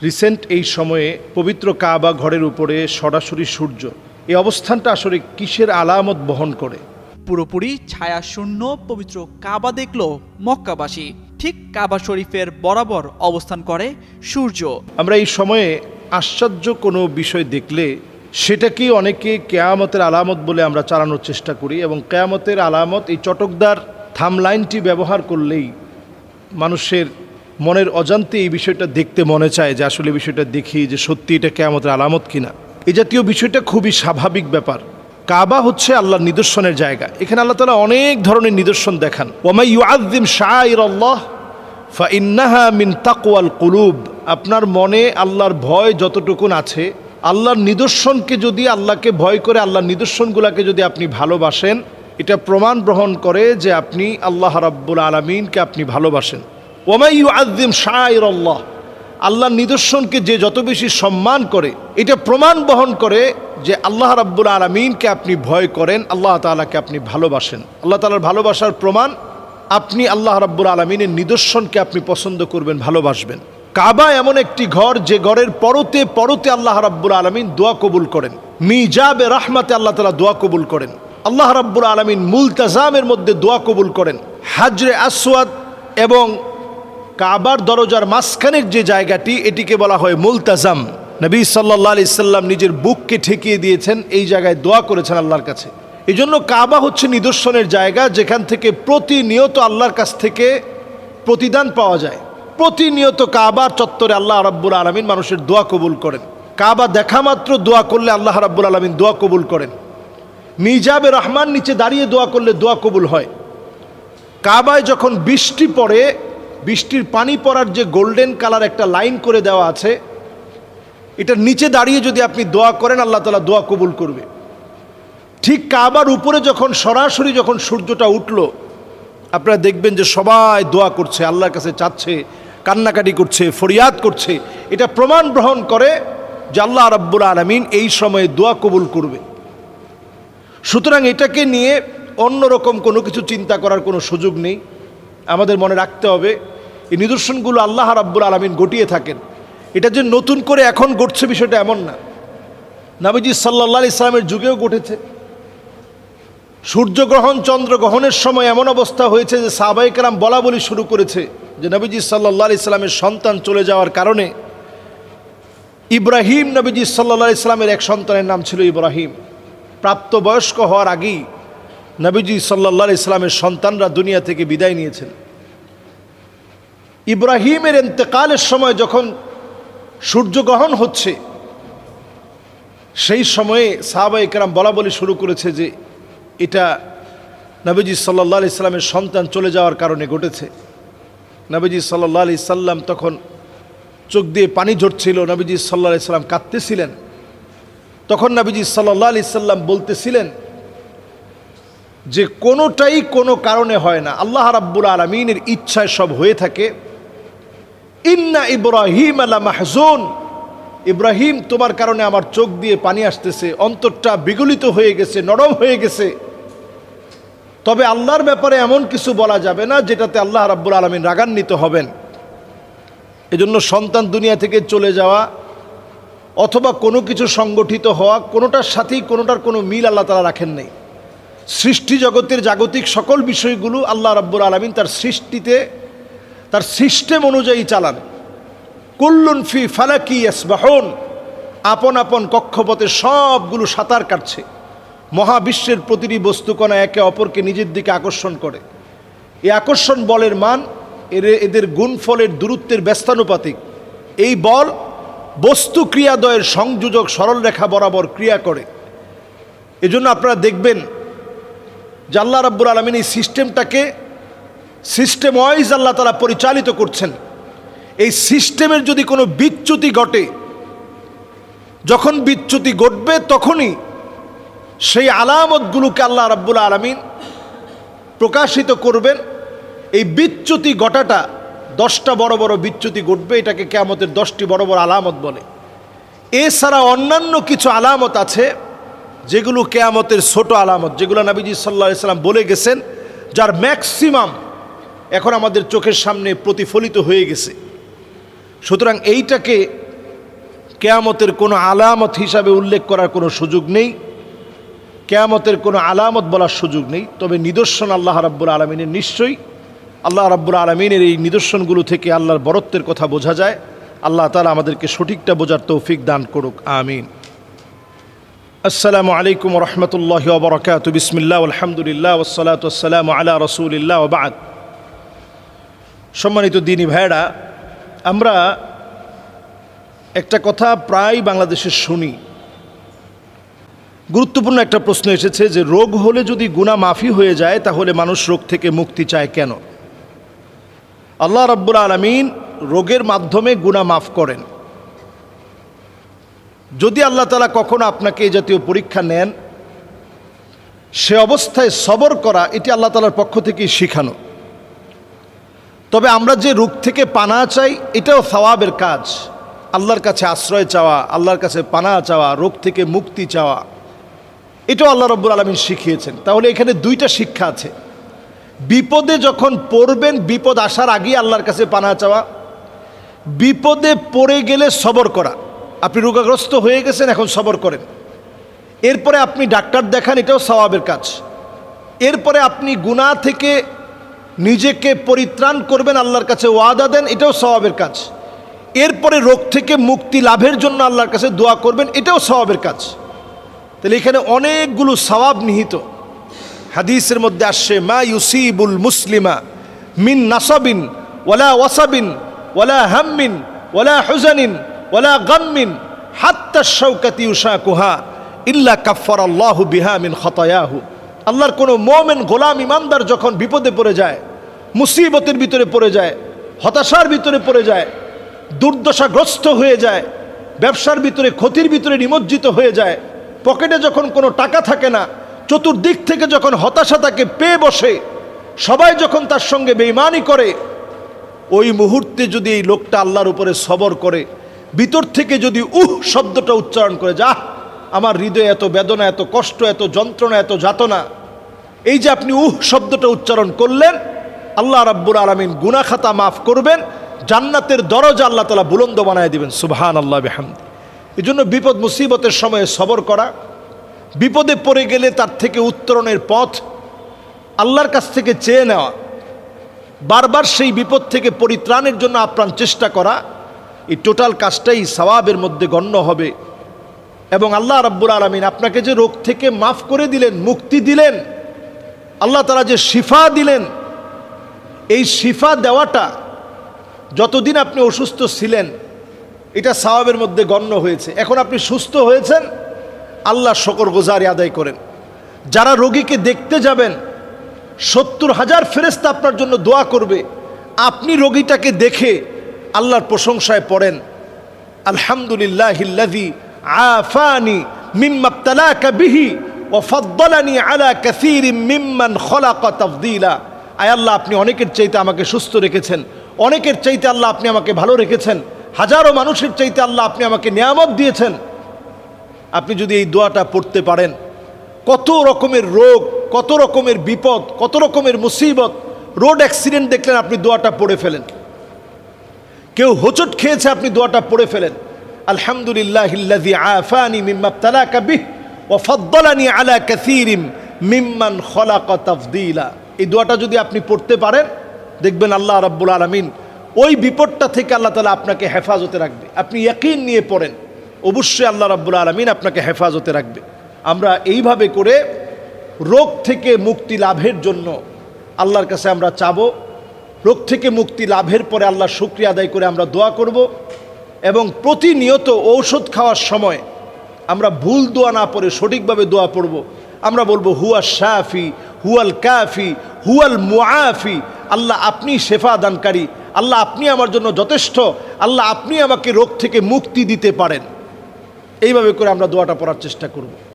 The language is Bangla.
রিসেন্ট এই সময়ে পবিত্র কাবা ঘরের উপরে সরাসরি সূর্য, এই অবস্থানটা আসলে কিসের আলামত বহন করে? পুরোপুরি ছায়াশূন্য পবিত্র কাবা দেখল মক্কাবাসী। ঠিক কাবা শরীফের বরাবর অবস্থান করে সূর্য। আমরা এই সময়ে আশ্চর্য কোনো বিষয় দেখলে সেটাকেই অনেকে কেয়ামতের আলামত বলে আমরা চালানোর চেষ্টা করি, এবং কেয়ামতের আলামত এই চটকদার থামলাইনটি ব্যবহার করলেই মানুষের মনের অজান্তে এই বিষয়টা দেখতে মনে চায় যে আসলে বিষয়টা দেখি যে সত্যি এটা কেয়ামতের আলামত কিনা। এই জাতীয় বিষয়টা খুবই স্বাভাবিক ব্যাপার। কাবা হচ্ছে আল্লাহর নিদর্শনের জায়গা। এখানে আল্লাহ তাআলা অনেক ধরনের নিদর্শন দেখান। ওয়ামাই ইউআযযিম শাআইরাল্লাহ ফাইন্নাহা মিন তাকওয়াল কুলুব। আপনার মনে আল্লাহর ভয় যতটুকুন আছে, আল্লাহর নিদর্শনকে যদি আল্লাহকে ভয় করে আল্লাহর নিদর্শনগুলোকে যদি আপনি ভালোবাসেন, এটা প্রমাণ গ্রহণ করে যে আপনি আল্লাহ রাব্বুল আলামিনকে আপনি ভালোবাসেন। ওয়ামাই ইউআযযিম শাআইরাল্লাহ, আল্লাহর নিদর্শনকে যে যত বেশি সম্মান করে, এটা প্রমাণ বহন করে যে আল্লাহ রাব্বুল আলামিনকে আপনি ভয় করেন, আল্লাহ তাআলাকে আপনি ভালোবাসেন। আল্লাহ তাআলার ভালোবাসার প্রমাণ আপনি আল্লাহ রাব্বুল আলামিনের নিদর্শনকে আপনি পছন্দ করবেন, ভালোবাসবেন। কাবা এমন একটি ঘর যে ঘরের পরতে পরতে আল্লাহ রাব্বুল আলামিন দোয়া কবুল করেন। মিজাবে রাহমাতে আল্লাহ তাআলা দোয়া কবুল করেন। আল্লাহ রাব্বুল আলামিন মুলতাজামের মধ্যে দোয়া কবুল করেন। হাজরে আসওয়াদ এবং কাবার দরজার মাঝখানের যে জায়গাটি, এটিকে বলা হয় মুলতাজাম। নবী সাল্লাল্লাহু আলাইহি সাল্লাম নিজের বুককে ঠেকিয়ে দিয়েছেন, এই জায়গায় দোয়া করেছেন আল্লাহর কাছে। এই জন্য কাবা হচ্ছে নিদর্শনের জায়গা, যেখান থেকে প্রতিনিয়ত আল্লাহর কাছ থেকে প্রতিদান পাওয়া যায়। প্রতিনিয়ত কাবার চত্বরে আল্লাহ রাব্বুল আলামিন মানুষের দোয়া কবুল করেন। কাবা দেখা মাত্র দোয়া করলে আল্লাহ রাব্বুল আলামিন দোয়া কবুল করেন। মিজাবে রহমান নিচে দাঁড়িয়ে দোয়া করলে দোয়া কবুল হয়। কাবায় যখন বৃষ্টি পড়ে, বৃষ্টির পানি পড়ার যে গোল্ডেন কালার একটা লাইন করে দেওয়া আছে, এটার নিচে দাঁড়িয়ে যদি আপনি দোয়া করেন আল্লাহ তাআলা দোয়া কবুল করবে। ঠিক কাবার উপরে যখন সরাসরি যখন সূর্যটা উঠল, আপনারা দেখবেন যে সবাই দোয়া করছে, আল্লাহর কাছে চাচ্ছে, কান্নাকাটি করছে, ফরিয়াদ করছে। এটা প্রমাণ গ্রহণ করে যে আল্লাহ রাব্বুল আলামিন এই সময়ে দোয়া কবুল করবে। সুতরাং এটাকে নিয়ে অন্যরকম কোনো কিছু চিন্তা করার কোনো সুযোগ নেই। আমাদের মনে রাখতে হবে এই নিদর্শনগুলো আল্লাহ রাব্বুল আলামিন ঘটিয়ে থাকেন। এটা যে নতুন করে এখন ঘটছে বিষয়টা এমন না, নবীজি সাল্লাল্লাহু আলাইহি সাল্লামের যুগেও ঘটেছে। সূর্যগ্রহণ চন্দ্রগ্রহণের সময় এমন অবস্থা হয়েছে যে সাহাবায়ে কেরাম বলা বলি শুরু করেছে যে নবীজি সাল্লাল্লাহু আলাইহি সাল্লামের সন্তান চলে যাওয়ার কারণে, ইব্রাহিম নবীজি সাল্লাল্লাহু আলাইহি সাল্লামের এক সন্তানের নাম ছিল ইব্রাহিম। প্রাপ্তবয়স্ক হওয়ার আগেই নবীজি সাল্লাল্লাহু আলাইহি সাল্লামের সন্তানরা দুনিয়া থেকে বিদায় নিয়েছেন। ইব্রাহিমের ইন্তেকালের সময় যখন সূর্যগ্রহণ হচ্ছে, সেই সময়ে সাহাবায়ে কেরাম বলা বলি শুরু করেছে যে এটা নবীজি সাল্লাল্লাহু আলাইহি সাল্লামের সন্তান চলে যাওয়ার কারণে ঘটেছে। নবীজি সাল্লাল্লাহু আলাইহি সাল্লাম তখন চোখ দিয়ে পানি ঝরছিল, নবীজি সাল্লাল্লাহু আলাইহি সাল্লাম কাঁদতেছিলেন। তখন নবীজি সাল্লাল্লাহু আলাইহি সাল্লাম বলতেছিলেন যে কোনোটাই কোনো কারণে হয় না, আল্লাহ রাব্বুল আলামিনের ইচ্ছায় সব হয়ে থাকে। ইন্না ইব্রাহিম লা মাহজুন, ইব্রাহিম তোমার কারণে আমার চোখ দিয়ে পানি আসতেছে, অন্তরটা বিগলিত হয়ে গেছে, নরম হয়ে গেছে। তবে আল্লাহর ব্যাপারে এমন কিছু বলা যাবে না যেটাতে আল্লাহ রাব্বুল আলামিন রাগান্বিত হবেন। এজন্য সন্তান দুনিয়া থেকে চলে যাওয়া অথবা কোনো কিছু সংগঠিত হওয়া, কোনোটার সাথেই কোনোটার কোনো মিল আল্লাহ তাআলা রাখেন নাই। সৃষ্টি জগতের জাগতিক সকল বিষয়গুলো আল্লাহ রাব্বুল আলামিন তার সৃষ্টিতে তার সিস্টেম অনুযায়ী চালান। কুল্লুন ফি ফালাকি ইয়াসবাহুন, আপন আপন কক্ষপথে সবগুলো সাঁতার কাটছে। মহাবিশ্বের প্রতিটি বস্তুকণা একে অপরকে নিজের দিকে আকর্ষণ করে। এই আকর্ষণ বলের মান এদের গুণফলের দূরত্বের ব্যস্তানুপাতিক। এই বল বস্তু ক্রিয়াদ্বয়ের সংযোজক সরলরেখা বরাবর ক্রিয়া করে। এজন্য আপনারা দেখবেন যে আল্লাহ রাব্বুল আলামিন এই সিস্টেমটাকে সিস্টেম ওয়াইজ আল্লাহ তাআলা পরিচালিত করছেন। এই সিস্টেমের যদি কোনো বিচ্যুতি ঘটে, যখন বিচ্যুতি ঘটবে তখনই সেই আলামতগুলোকে আল্লাহ রাব্বুল আলামিন প্রকাশিত করবেন। এই বিচ্যুতি ঘটাটা 10টা বড় বড় বিচ্যুতি ঘটবে, এটাকে কিয়ামতের 10টি বড় বড় আলামত বলে। এছাড়া অন্যান্য কিছু আলামত আছে যেগুলো কিয়ামতের ছোট আলামত, যেগুলো নবীজি সাল্লাল্লাহু আলাইহি সাল্লাম বলে গেছেন, যার ম্যাক্সিমাম এখন আমাদের চোখের সামনে প্রতিফলিত হয়ে গেছে। সুতরাং এইটাকে কিয়ামতের কোনো আলামত হিসাবে উল্লেখ করার কোনো সুযোগ নেই, কিয়ামতের কোনো আলামত বলার সুযোগ নেই। তবে নিদর্শন আল্লাহ রাব্বুল আলামিনের নিশ্চয়ই। আল্লাহ রাব্বুল আলামিনের এই নিদর্শনগুলো থেকে আল্লাহর বরত্বের কথা বোঝা যায়। আল্লাহ তাআলা আমাদেরকে সঠিকটা বোঝার তৌফিক দান করুক, আমিন। আসসালামু আলাইকুম ওয়া রাহমাতুল্লাহি ওয়া বারাকাতুহু। বিসমিল্লাহ আলহামদুলিল্লাহ ওয়াসসালাতু ওয়াসসালামু আলা রাসূলিল্লাহ ওয়া বা'দ। সম্মানিত দ্বীনী ভাইরা, আমরা একটা কথা প্রায় বাংলাদেশে শুনি। গুরুত্বপূর্ণ একটা প্রশ্ন এসেছে যে রোগ হলে যদি গুনাহ মাফি হয়ে যায় তাহলে মানুষ রোগ থেকে মুক্তি চায় কেন? আল্লাহ রাব্বুল আলামিন রোগের মাধ্যমে গুনাহ মাফ করেন। যদি আল্লাহ তাআলা কখনো আপনাকে এই জাতীয় পরীক্ষা নেন, সে অবস্থায় সবর করা এটি আল্লাহ তাআলার পক্ষ থেকেই শেখানো। তবে আমরা যে রোগ থেকে পানাহ চাই এটাও সওয়াবের কাজ। আল্লাহর কাছে আশ্রয় চাওয়া, আল্লাহর কাছে পানাহ চাওয়া, রোগ থেকে মুক্তি চাওয়া, এটাও আল্লাহ রাব্বুল আলামিন শিখিয়েছেন। তাহলে এখানে দুইটা শিক্ষা আছে। বিপদে যখন পড়বেন, বিপদ আসার আগেই আল্লাহর কাছে পানাহ চাওয়া, বিপদে পড়ে গেলে সবর করা। আপনি রোগাগ্রস্ত হয়ে গেছেন, এখন সবর করেন। এরপরে আপনি ডাক্তার দেখান, এটাও সওয়াবের কাজ। এরপরে আপনি গুনাহ থেকে নিজেকে পরিত্রাণ করবেন, আল্লাহর কাছে ওয়াদা দেন, এটাও সওয়াবের কাজ। এরপরে রোগ থেকে মুক্তি লাভের জন্য আল্লাহর কাছে দোয়া করবেন, এটাও সওয়াবের কাজ। তাহলে এখানে অনেকগুলো সওয়াব নিহিত। হাদিসের মধ্যে আসছে, মা ইউসিবুল মুসলিমা মিন নাসাবিন ওয়ালা ওয়াসাবিন ওয়ালা হাম্মিন ওয়ালা হুজানিন ওয়ালা গাম্মিন হাত্তা শাওকাতি ইউশাকুহা ইল্লা কাফফারাল্লাহু বিহা মিন খাতায়াহু। আল্লাহর কোনো মুমিন গোলাম ইমানদার যখন বিপদে পড়ে যায়, মুসিবতের ভিতরে পড়ে যায়, হতাশার ভিতরে পড়ে যায়, দুর্দশাগ্রস্ত হয়ে যায়, ব্যবসার ভিতরে ক্ষতির ভিতরে নিমজ্জিত হয়ে যায়, পকেটে যখন কোনো টাকা থাকে না, চতুর্দিক থেকে যখন হতাশা তাকে পেয়ে বসে, সবাই যখন তার সঙ্গে বেঈমানি করে, ওই মুহূর্তে যদি এই লোকটা আল্লাহর উপরে সবর করে, ভিতর থেকে যদি শব্দটা উচ্চারণ করে, যা আমার হৃদয়ে এত বেদনা, এত কষ্ট, এত যন্ত্রণা, এত যাতনা, এই যে আপনি শব্দটা উচ্চারণ করলেন, আল্লাহ রাব্বুল আলামিন গুনাহ খাতা মাফ করবেন, জান্নাতের দরজা আল্লাহ তাআলা বুলন্দ বানায় দিবেন। সুবহানাল্লাহ বিহামদি। এই জন্য বিপদ মুসিবতের সময়ে সবর করা, বিপদে পড়ে গেলে তার থেকে উত্তরণের পথ আল্লাহর কাছ থেকে চেয়ে নেওয়া, বারবার সেই বিপদ থেকে পরিত্রাণের জন্য আপ্রাণ চেষ্টা করা, এই টোটাল কাজটাই সওয়াবের মধ্যে গণ্য হবে। এবং আল্লাহ রাব্বুল আলামিন আপনাকে যে রোগ থেকে মাফ করে দিলেন, মুক্তি দিলেন, আল্লাহ তাআলা যে শিফা দিলেন, এই শিফা দেওয়াটা যতদিন আপনি অসুস্থ ছিলেন এটা সওয়াবের মধ্যে গণ্য হয়েছে। এখন আপনি সুস্থ হয়েছেন, আল্লাহ শুকরগুজারি আদায় করেন। যারা রোগীকে দেখতে যাবেন, 70,000 ফেরেশতা আপনার জন্য দোয়া করবে। আপনি রোগীটাকে দেখে আল্লাহর প্রশংসায় পড়েন, আলহামদুলিল্লাহিল্লাযী আফানি মিম্মা ইবতালাকা বিহি ওয়া ফাদ্দালানি আলা কাসীরিম মিম্মান খলাকা তাফদীলা। আয় আল্লাহ, আপনি অনেকের চাইতে আমাকে সুস্থ রেখেছেন, অনেকের চাইতে আল্লাহ আপনি আমাকে ভালো রেখেছেন, হাজারো মানুষের চাইতে আল্লাহ আপনি আমাকে নিয়ামত দিয়েছেন। আপনি যদি এই দোয়াটা পড়তে পারেন, কত রকমের রোগ, কত রকমের বিপদ, কত রকমের মুসিবত, রোড অ্যাক্সিডেন্ট দেখলেন, আপনি দোয়াটা পড়ে ফেলেন। কেউ হোঁচট খেয়েছে, আপনি দোয়াটা পড়ে ফেলেন, আলহামদুলিল্লাহিল্লাযী আফানি মিম্মা ইবতালাকা বিহি ওয়া ফাদ্দালানি আলা কাসীরিম মিম্মান খলাকা তাফদীলা। এই দোয়াটা যদি আপনি পড়তে পারেন, দেখবেন আল্লাহ রাব্বুল আলামিন ওই বিপদটা থেকে আল্লাহ তাআলা আপনাকে হেফাজতে রাখবে। আপনি ইয়াকিন নিয়ে পড়েন, অবশ্যই আল্লাহ রাব্বুল আলামিন আপনাকে হেফাজতে রাখবে। আমরা এইভাবে করে রোগ থেকে মুক্তি লাভের জন্য আল্লাহর কাছে আমরা চাবো। রোগ থেকে মুক্তি লাভের পরে আল্লাহর শুকরিয়া আদায় করে আমরা দোয়া করব। এবং প্রতিনিয়ত ঔষধ খাওয়ার সময় আমরা ভুল দোয়া না পড়ে সঠিকভাবে দোয়া পড়ব। আমরা বলবো, হুয়া শাফি হুয়াল কাফি হুয়াল মুআফি। আল্লাহ আপনি শেফা দানকারী, আল্লাহ আপনি আমার জন্য যথেষ্ট, আল্লাহ আপনি আমাকে রোগ থেকে মুক্তি দিতে পারেন। এইভাবে করে আমরা দোয়াটা পড়ার চেষ্টা করব।